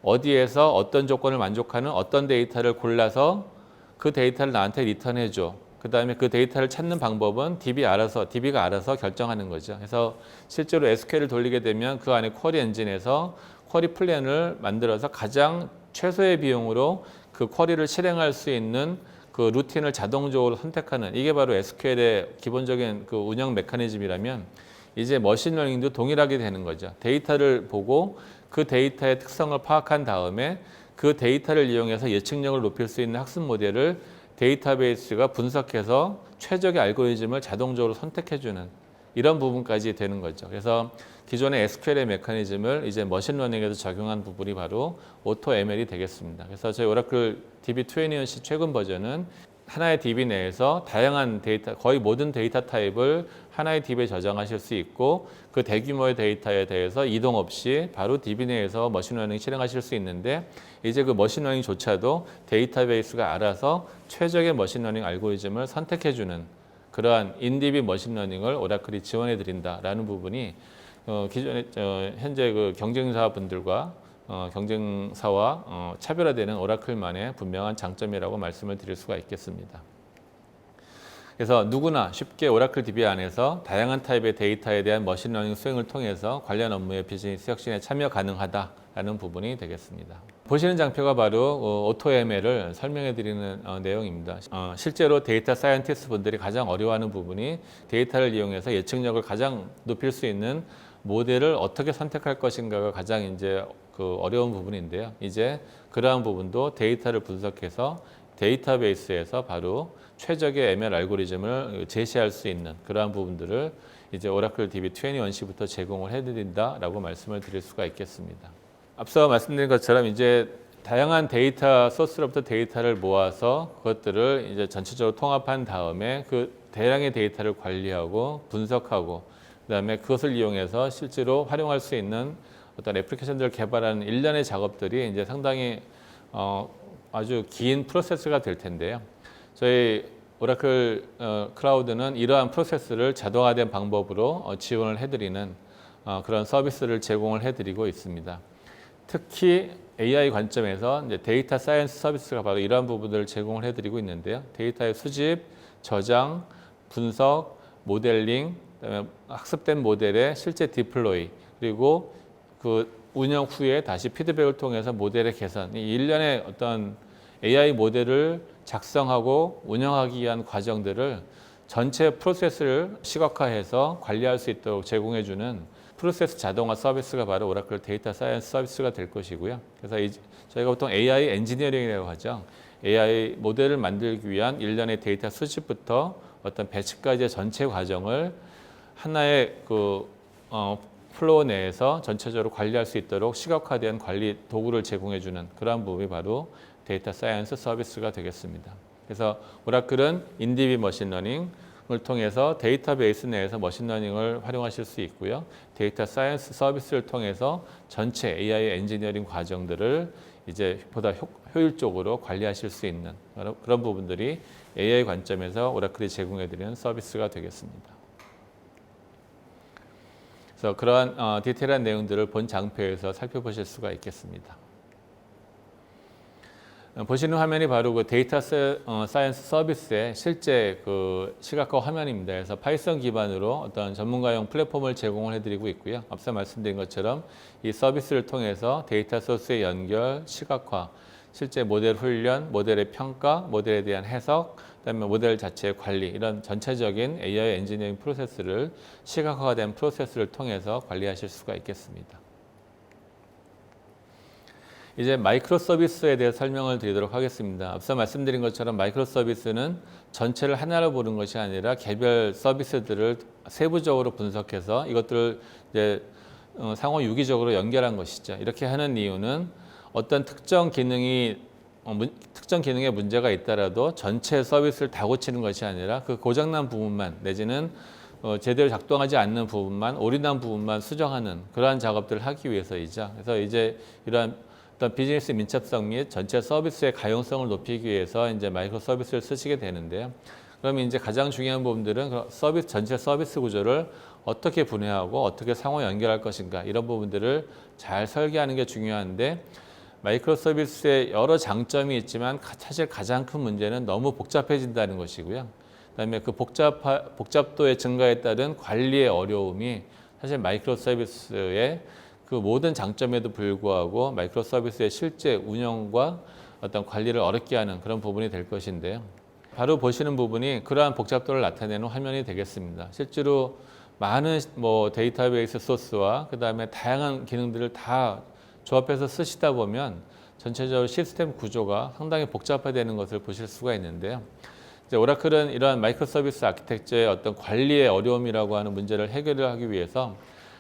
어디에서 어떤 조건을 만족하는 어떤 데이터를 골라서 그 데이터를 나한테 리턴해줘. 그 다음에 그 데이터를 찾는 방법은 DB가 알아서 결정하는 거죠. 그래서 실제로 SQL을 돌리게 되면 그 안에 쿼리 엔진에서 쿼리 플랜을 만들어서 가장 최소의 비용으로 그 쿼리를 실행할 수 있는 그 루틴을 자동적으로 선택하는 이게 바로 SQL의 기본적인 그 운영 메커니즘이라면 이제 머신러닝도 동일하게 되는 거죠. 데이터를 보고 그 데이터의 특성을 파악한 다음에 그 데이터를 이용해서 예측력을 높일 수 있는 학습 모델을 데이터베이스가 분석해서 최적의 알고리즘을 자동적으로 선택해주는 이런 부분까지 되는 거죠. 그래서 기존의 SQL의 메커니즘을 이제 머신러닝에서 적용한 부분이 바로 오토ML이 되겠습니다. 그래서 저희 오라클 DB21C 최근 버전은 하나의 DB 내에서 다양한 데이터, 거의 모든 데이터 타입을 하나의 DB에 저장하실 수 있고 그 대규모의 데이터에 대해서 이동 없이 바로 DB 내에서 머신러닝 실행하실 수 있는데 이제 그 머신러닝조차도 데이터베이스가 알아서 최적의 머신러닝 알고리즘을 선택해주는 그러한 인DB 머신러닝을 오라클이 지원해 드린다라는 부분이 기존에 현재 그 경쟁사분들과 경쟁사와 차별화되는 오라클만의 분명한 장점이라고 말씀을 드릴 수가 있겠습니다. 그래서 누구나 쉽게 오라클 DB 안에서 다양한 타입의 데이터에 대한 머신러닝 수행을 통해서 관련 업무의 비즈니스 혁신에 참여 가능하다라는 부분이 되겠습니다. 보시는 장표가 바로 오토ML을 설명해 드리는 내용입니다. 실제로 데이터 사이언티스트 분들이 가장 어려워하는 부분이 데이터를 이용해서 예측력을 가장 높일 수 있는 모델을 어떻게 선택할 것인가가 가장 이제 그 어려운 부분인데요. 이제 그러한 부분도 데이터를 분석해서 데이터베이스에서 바로 최적의 ML 알고리즘을 제시할 수 있는 그러한 부분들을 이제 오라클 DB21C부터 제공을 해드린다라고 말씀을 드릴 수가 있겠습니다. 앞서 말씀드린 것처럼 이제 다양한 데이터 소스로부터 데이터를 모아서 그것들을 이제 전체적으로 통합한 다음에 그 대량의 데이터를 관리하고 분석하고 그다음에 그것을 이용해서 실제로 활용할 수 있는 어떤 애플리케이션들을 개발하는 일련의 작업들이 이제 상당히 아주 긴 프로세스가 될 텐데요. 저희 오라클 클라우드는 이러한 프로세스를 자동화된 방법으로 지원을 해드리는 그런 서비스를 제공을 해드리고 있습니다. 특히 AI 관점에서 이제 데이터 사이언스 서비스가 바로 이러한 부분들을 제공을 해드리고 있는데요. 데이터의 수집, 저장, 분석, 모델링, 그다음에 학습된 모델의 실제 디플로이 그리고 그 운영 후에 다시 피드백을 통해서 모델의 개선, 이 일련의 어떤 AI 모델을 작성하고 운영하기 위한 과정들을 전체 프로세스를 시각화해서 관리할 수 있도록 제공해주는 프로세스 자동화 서비스가 바로 오라클 데이터 사이언스 서비스가 될 것이고요. 그래서 저희가 보통 AI 엔지니어링이라고 하죠. AI 모델을 만들기 위한 일련의 데이터 수집부터 어떤 배치까지의 전체 과정을 하나의 그 플로우 내에서 전체적으로 관리할 수 있도록 시각화된 관리 도구를 제공해주는 그러한 부분이 바로 데이터 사이언스 서비스가 되겠습니다. 그래서 오라클은 인DB 머신러닝을 통해서 데이터베이스 내에서 머신러닝을 활용하실 수 있고요. 데이터 사이언스 서비스를 통해서 전체 AI 엔지니어링 과정들을 이제 보다 효율적으로 관리하실 수 있는 그런 부분들이 AI 관점에서 오라클이 제공해드리는 서비스가 되겠습니다. 그래서 그러한 디테일한 내용들을 본 장표에서 살펴보실 수가 있겠습니다. 보시는 화면이 바로 그 데이터 사이언스 서비스의 실제 그 시각화 화면입니다. 그래서 파이썬 기반으로 어떤 전문가용 플랫폼을 제공을 해드리고 있고요. 앞서 말씀드린 것처럼 이 서비스를 통해서 데이터 소스의 연결, 시각화, 실제 모델 훈련, 모델의 평가, 모델에 대한 해석, 그다음에 모델 자체의 관리 이런 전체적인 AI 엔지니어링 프로세스를 시각화된 프로세스를 통해서 관리하실 수가 있겠습니다. 이제 마이크로 서비스에 대해 설명을 드리도록 하겠습니다. 앞서 말씀드린 것처럼 마이크로 서비스는 전체를 하나로 보는 것이 아니라 개별 서비스들을 세부적으로 분석해서 이것들을 이제 상호 유기적으로 연결한 것이죠. 이렇게 하는 이유는 어떤 특정 기능에 문제가 있더라도 전체 서비스를 다 고치는 것이 아니라 그 고장난 부분만 내지는 제대로 작동하지 않는 부분만 올인한 부분만 수정하는 그러한 작업들을 하기 위해서이죠. 그래서 이제 이러한 어떤 비즈니스 민첩성 및 전체 서비스의 가용성을 높이기 위해서 이제 마이크로 서비스를 쓰시게 되는데요. 그러면 이제 가장 중요한 부분들은 서비스 전체 서비스 구조를 어떻게 분해하고 어떻게 상호 연결할 것인가 이런 부분들을 잘 설계하는 게 중요한데 마이크로 서비스의 여러 장점이 있지만 사실 가장 큰 문제는 너무 복잡해진다는 것이고요. 그다음에 그 복잡도의 증가에 따른 관리의 어려움이 사실 마이크로 서비스의 그 모든 장점에도 불구하고 마이크로 서비스의 실제 운영과 어떤 관리를 어렵게 하는 그런 부분이 될 것인데요. 바로 보시는 부분이 그러한 복잡도를 나타내는 화면이 되겠습니다. 실제로 많은 데이터베이스 소스와 그 다음에 다양한 기능들을 다 조합해서 쓰시다 보면 전체적으로 시스템 구조가 상당히 복잡화되는 것을 보실 수가 있는데요. 이제 오라클은 이러한 마이크로 서비스 아키텍처의 어떤 관리의 어려움이라고 하는 문제를 해결을 하기 위해서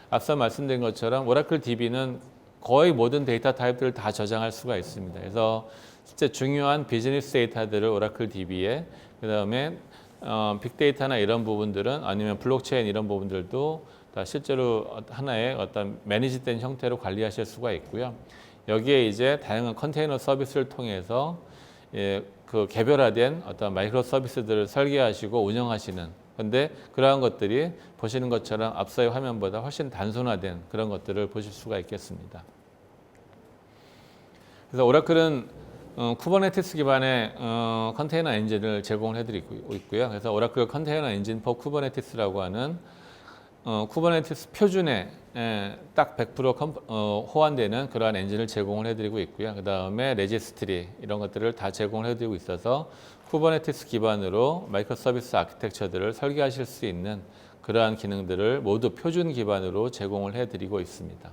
앞서 말씀드린 것처럼 오라클 DB는 거의 모든 데이터 타입들을 다 저장할 수가 있습니다. 그래서 실제 중요한 비즈니스 데이터들을 오라클 DB에, 그다음에 빅데이터나 이런 부분들은, 아니면 블록체인 이런 부분들도 다 실제로 하나의 어떤 매니지된 형태로 관리하실 수가 있고요. 여기에 이제 다양한 컨테이너 서비스를 통해서 그 개별화된 어떤 마이크로 서비스들을 설계하시고 운영하시는, 근데 그러한 것들이 보시는 것처럼 앞서의 화면보다 훨씬 단순화된 그런 것들을 보실 수가 있겠습니다. 그래서 오라클은 쿠버네티스 기반의 컨테이너 엔진을 제공을 해드리고 있고요. 그래서 오라클 컨테이너 엔진 포 쿠버네티스라고 하는 쿠버네티스 표준에 딱 100% 호환되는 그러한 엔진을 제공을 해드리고 있고요. 그 다음에 레지스트리 이런 것들을 다 제공을 해드리고 있어서 쿠버네티스 기반으로 마이크로 서비스 아키텍처들을 설계하실 수 있는 그러한 기능들을 모두 표준 기반으로 제공을 해드리고 있습니다.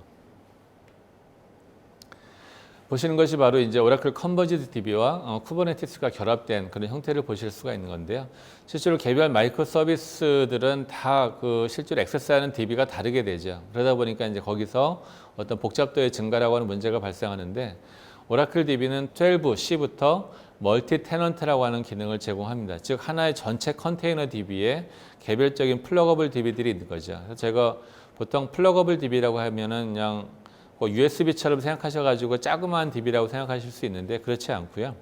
보시는 것이 바로 이제 오라클 컨버지드 DB와 쿠버네티스가 결합된 그런 형태를 보실 수가 있는 건데요. 실제로 개별 마이크로 서비스들은 다 그 실제로 액세스하는 DB가 다르게 되죠. 그러다 보니까 이제 거기서 어떤 복잡도의 증가라고 하는 문제가 발생하는데, 오라클 DB는 12C부터 멀티 테넌트라고 하는 기능을 제공합니다. 즉 하나의 전체 컨테이너 DB에 개별적인 플러거블 DB들이 있는 거죠. 그래서 제가 보통 플러거블 DB라고 하면은 그냥 USB처럼 생각하셔가지고 자그마한 DB라고 생각하실 수 있는데, 그렇지 않고요.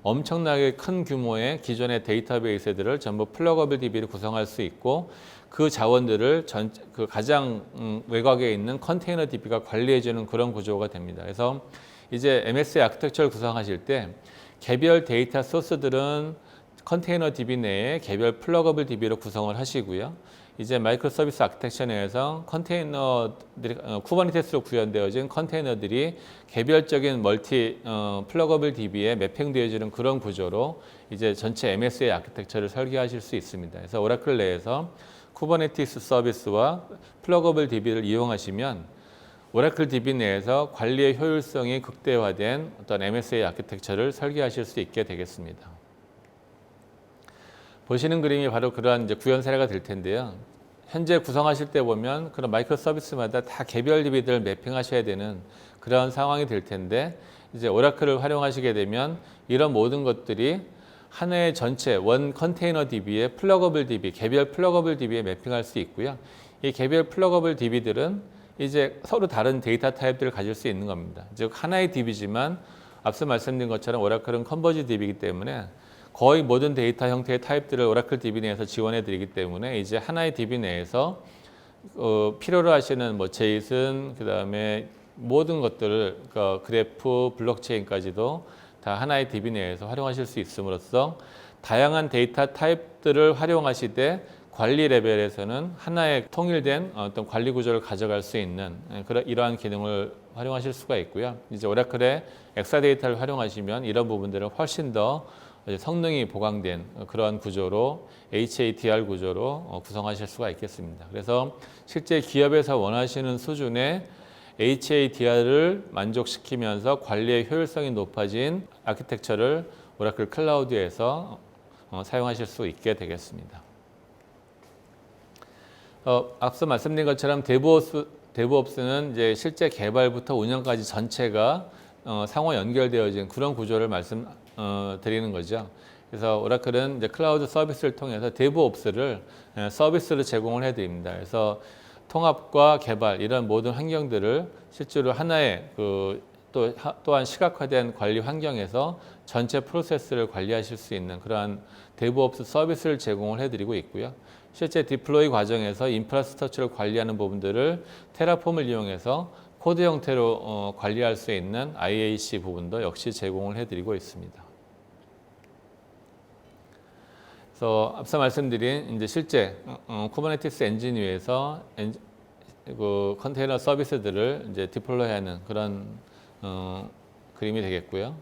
엄청나게 큰 규모의 기존의 데이터베이스들을 전부 플러거블 DB를 구성할 수 있고, 그 자원들을 그 가장 외곽에 있는 컨테이너 DB가 관리해주는 그런 구조가 됩니다. 그래서 이제 MSA 아키텍처를 구성하실 때 개별 데이터 소스들은 컨테이너 DB 내에 개별 플러거블 DB로 구성을 하시고요. 이제 마이크로 서비스 아키텍처 내에서 컨테이너들이 쿠버네티스로 구현되어진 컨테이너들이 개별적인 멀티 플러거블 DB에 매핑되어지는 그런 구조로 이제 전체 MSA 아키텍처를 설계하실 수 있습니다. 그래서 오라클 내에서 쿠버네티스 서비스와 플러거블 DB를 이용하시면 오라클 DB 내에서 관리의 효율성이 극대화된 어떤 MSA 아키텍처를 설계하실 수 있게 되겠습니다. 보시는 그림이 바로 그러한 이제 구현 사례가 될 텐데요. 현재 구성하실 때 보면 그런 마이크로 서비스마다 다 개별 DB들을 매핑하셔야 되는 그런 상황이 될 텐데, 이제 오라클을 활용하시게 되면 이런 모든 것들이 하나의 전체 원 컨테이너 DB에 플러거블 DB, 개별 플러거블 DB에 매핑할 수 있고요. 이 개별 플러거블 DB들은 이제 서로 다른 데이터 타입들을 가질 수 있는 겁니다. 즉 하나의 DB지만 앞서 말씀드린 것처럼 오라클은 컨버지 DB이기 때문에 거의 모든 데이터 형태의 타입들을 오라클 DB 내에서 지원해 드리기 때문에 이제 하나의 DB 내에서 필요로 하시는 뭐 제이슨, 그다음에 모든 것들을 그러니까 그래프, 블록체인까지도 다 하나의 DB 내에서 활용하실 수 있음으로써 다양한 데이터 타입들을 활용하시되 관리 레벨에서는 하나의 통일된 어떤 관리 구조를 가져갈 수 있는 이러한 기능을 활용하실 수가 있고요. 이제 오라클의 엑사데이터를 활용하시면 이런 부분들을 훨씬 더 성능이 보강된 그러한 구조로 HADR 구조로 구성하실 수가 있겠습니다. 그래서 실제 기업에서 원하시는 수준의 HADR을 만족시키면서 관리의 효율성이 높아진 아키텍처를 오라클 클라우드에서 사용하실 수 있게 되겠습니다. 앞서 말씀드린 것처럼 데브옵스는 이제 실제 개발부터 운영까지 전체가 상호 연결되어진 그런 구조를 말씀드리는 거죠. 그래서 오라클은 이제 클라우드 서비스를 통해서 데브옵스를 서비스로 제공을 해드립니다. 그래서 통합과 개발 이런 모든 환경들을 실제로 하나의 또한 시각화된 관리 환경에서 전체 프로세스를 관리하실 수 있는 그러한 데브옵스 서비스를 제공을 해드리고 있고요. 실제 디플로이 과정에서 인프라스트럭처를 관리하는 부분들을 테라폼을 이용해서 코드 형태로 관리할 수 있는 IAC 부분도 역시 제공을 해드리고 있습니다. 그래서 앞서 말씀드린 이제 실제 쿠버네티스 엔진 위에서 그 컨테이너 서비스들을 이제 디플로이하는 그런 그림이 되겠고요.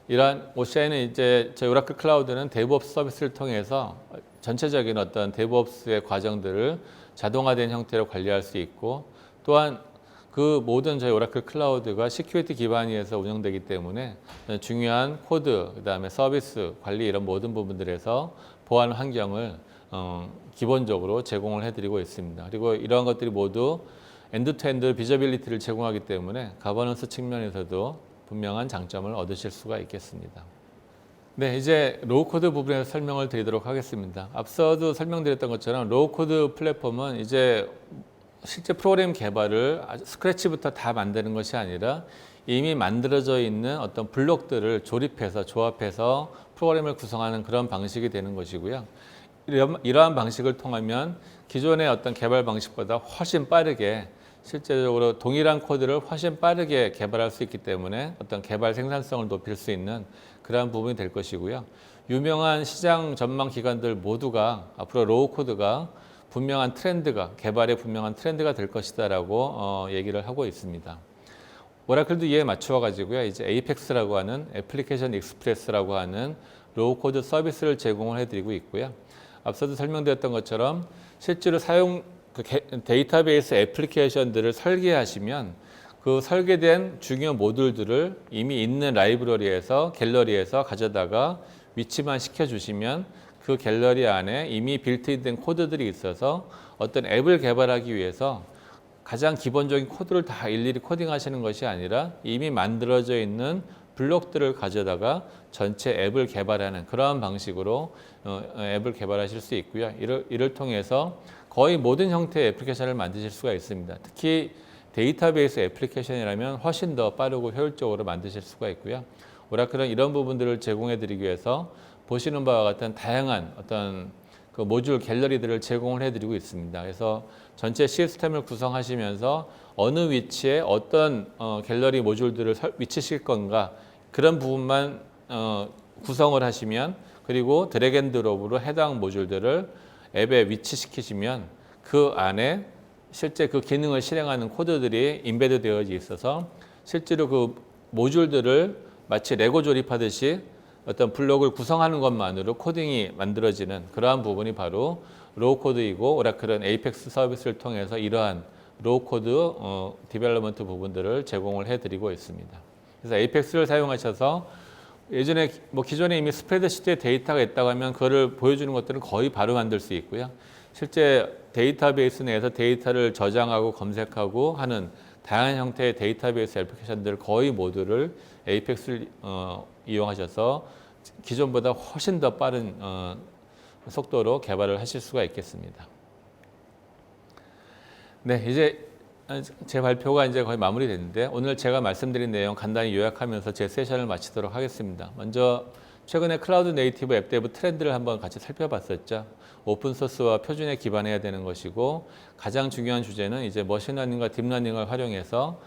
이러한 OCI는 이제 저희 오라클 클라우드는 데브옵스 서비스를 통해서 전체적인 어떤 데브옵스의 과정들을 자동화된 형태로 관리할 수 있고, 또한 그 모든 저희 오라클 클라우드가 시큐리티 기반에서 운영되기 때문에 중요한 코드, 그다음에 서비스 관리 이런 모든 부분들에서 보안 환경을 기본적으로 제공을 해드리고 있습니다. 그리고 이러한 것들이 모두 엔드투엔드 비저빌리티를 제공하기 때문에 가버넌스 측면에서도 분명한 장점을 얻으실 수가 있겠습니다. 네, 이제 로우코드 부분에서 설명을 드리도록 하겠습니다. 앞서도 설명드렸던 것처럼 로우코드 플랫폼은 이제 실제 프로그램 개발을 스크래치부터 다 만드는 것이 아니라 이미 만들어져 있는 어떤 블록들을 조립해서 조합해서 프로그램을 구성하는 그런 방식이 되는 것이고요. 이러한 방식을 통하면 기존의 어떤 개발 방식보다 훨씬 빠르게 실제적으로 동일한 코드를 훨씬 빠르게 개발할 수 있기 때문에 어떤 개발 생산성을 높일 수 있는 그러한 부분이 될 것이고요. 유명한 시장 전망 기관들 모두가 앞으로 로우 코드가 분명한 트렌드가 개발의 분명한 트렌드가 될 것이다라고 얘기를 하고 있습니다. 오라클도 이에 맞추어 가지고요. 이제 에이펙스라고 하는 애플리케이션 익스프레스라고 하는 로우 코드 서비스를 제공을 해드리고 있고요. 앞서도 설명드렸던 것처럼 실제로 데이터베이스 애플리케이션들을 설계하시면 그 설계된 중요 모듈들을 이미 있는 라이브러리에서 갤러리에서 가져다가 위치만 시켜주시면 그 갤러리 안에 이미 빌트인된 코드들이 있어서 어떤 앱을 개발하기 위해서 가장 기본적인 코드를 다 일일이 코딩하시는 것이 아니라 이미 만들어져 있는 블록들을 가져다가 전체 앱을 개발하는 그러한 방식으로 앱을 개발하실 수 있고요. 이를 통해서 거의 모든 형태의 애플리케이션을 만드실 수가 있습니다. 특히 데이터베이스 애플리케이션이라면 훨씬 더 빠르고 효율적으로 만드실 수가 있고요. 오라클은 이런 부분들을 제공해 드리기 위해서 보시는 바와 같은 다양한 어떤 그 모듈 갤러리들을 제공을 해 드리고 있습니다. 그래서 전체 시스템을 구성하시면서 어느 위치에 어떤 갤러리 모듈들을 위치시킬 건가 그런 부분만 구성을 하시면 그리고 드래그 앤 드롭으로 해당 모듈들을 앱에 위치시키시면 그 안에 실제 그 기능을 실행하는 코드들이 임베드 되어 있어서 실제로 그 모듈들을 마치 레고 조립하듯이 어떤 블록을 구성하는 것만으로 코딩이 만들어지는 그러한 부분이 바로 로우 코드이고 오라클은 에이펙스 서비스를 통해서 이러한 로우 코드 디벨롭먼트 부분들을 제공을 해드리고 있습니다. 그래서 에이펙스를 사용하셔서 예전에 기존에 이미 스프레드시트에 데이터가 있다고 하면 그거를 보여주는 것들은 거의 바로 만들 수 있고요. 실제 데이터베이스 내에서 데이터를 저장하고 검색하고 하는 다양한 형태의 데이터베이스 애플리케이션들 거의 모두를 에이펙스를 이용하셔서 기존보다 훨씬 더 빠른 속도로 개발을 하실 수가 있겠습니다. 네, 이제 제 발표가 이제 거의 마무리됐는데 오늘 제가 말씀드린 내용 간단히 요약하면서 제 세션을 마치도록 하겠습니다. 먼저 최근에 클라우드 네이티브 앱 데브 트렌드를 한번 같이 살펴봤었죠. 오픈소스와 표준에 기반해야 되는 것이고 가장 중요한 주제는 이제 머신러닝과 딥러닝을 활용해서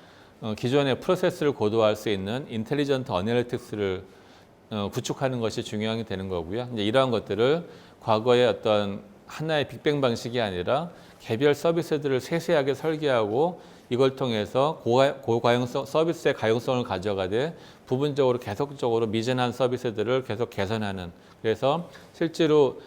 기존의 프로세스를 고도화할 수 있는 인텔리전트 어널리틱스를 구축하는 것이 중요한 되는 거고요. 이제 이러한 것들을 과거의 어떤 하나의 빅뱅 방식이 아니라 개별 서비스들을 세세하게 설계하고 이걸 통해서 고가용성 서비스의 가용성을 가져가되 부분적으로 계속적으로 미진한 서비스들을 계속 개선하는 그래서 실제로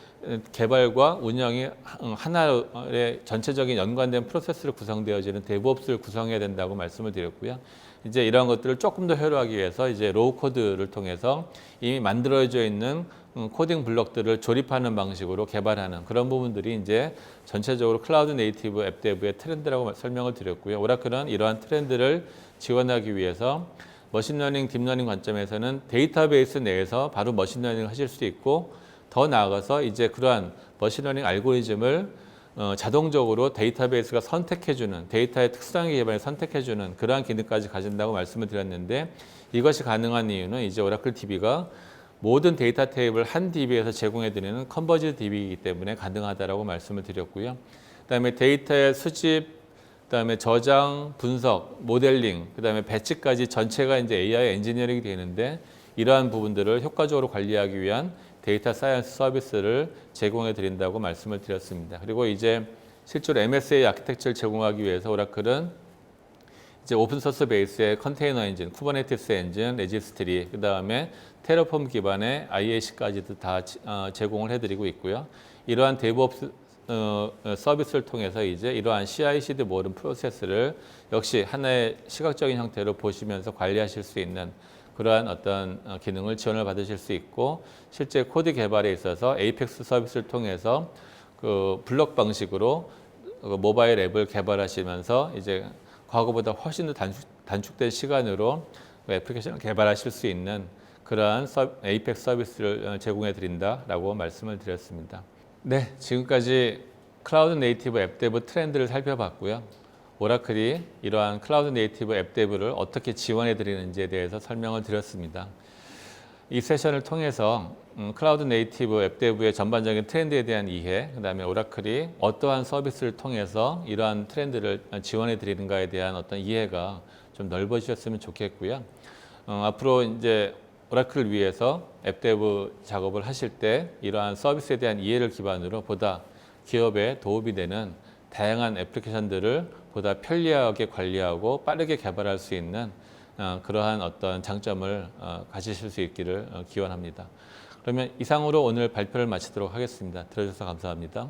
개발과 운영이 하나의 전체적인 연관된 프로세스로 구성되어지는 데브옵스를 구성해야 된다고 말씀을 드렸고요. 이제 이러한 것들을 조금 더 효율화하기 위해서 이제 로우 코드를 통해서 이미 만들어져 있는 코딩 블록들을 조립하는 방식으로 개발하는 그런 부분들이 이제 전체적으로 클라우드 네이티브 앱 데브의 트렌드라고 설명을 드렸고요. 오라클은 이러한 트렌드를 지원하기 위해서 머신러닝, 딥러닝 관점에서는 데이터베이스 내에서 바로 머신러닝을 하실 수 있고 더 나아가서 이제 그러한 머신러닝 알고리즘을 자동적으로 데이터베이스가 선택해주는 데이터의 특수한 기반을 선택해주는 그러한 기능까지 가진다고 말씀을 드렸는데 이것이 가능한 이유는 이제 오라클 DB가 모든 데이터 테이블 한 DB에서 제공해드리는 컨버지드 DB이기 때문에 가능하다라고 말씀을 드렸고요. 그다음에 데이터의 수집, 그다음에 저장, 분석, 모델링, 그다음에 배치까지 전체가 이제 AI 엔지니어링이 되는데 이러한 부분들을 효과적으로 관리하기 위한 데이터 사이언스 서비스를 제공해 드린다고 말씀을 드렸습니다. 그리고 이제 실제로 MSA 아키텍처를 제공하기 위해서 오라클은 이제 오픈소스 베이스의 컨테이너 엔진, 쿠버네티스 엔진, 레지스트리, 그 다음에 테라폼 기반의 IAC까지도 다 제공을 해드리고 있고요. 이러한 데브옵스 서비스를 통해서 이제 이러한 CI/CD 모든 프로세스를 역시 하나의 시각적인 형태로 보시면서 관리하실 수 있는 그러한 어떤 기능을 지원을 받으실 수 있고, 실제 코드 개발에 있어서 에이펙스 서비스를 통해서 그 블록 방식으로 모바일 앱을 개발하시면서 이제 과거보다 훨씬 더 단축된 시간으로 애플리케이션을 개발하실 수 있는 그러한 에이펙스 서비스를 제공해 드린다라고 말씀을 드렸습니다. 네, 지금까지 클라우드 네이티브 앱 데브 트렌드를 살펴봤고요. 오라클이 이러한 클라우드 네이티브 앱 데브를 어떻게 지원해 드리는지에 대해서 설명을 드렸습니다. 이 세션을 통해서 클라우드 네이티브 앱 데브의 전반적인 트렌드에 대한 이해, 그다음에 오라클이 어떠한 서비스를 통해서 이러한 트렌드를 지원해 드리는가에 대한 어떤 이해가 좀 넓어지셨으면 좋겠고요. 앞으로 이제 오라클을 위해서 앱 데브 작업을 하실 때 이러한 서비스에 대한 이해를 기반으로 보다 기업에 도움이 되는 다양한 애플리케이션들을 보다 편리하게 관리하고 빠르게 개발할 수 있는 그러한 어떤 장점을 가지실 수 있기를 기원합니다. 그러면 이상으로 오늘 발표를 마치도록 하겠습니다. 들어주셔서 감사합니다.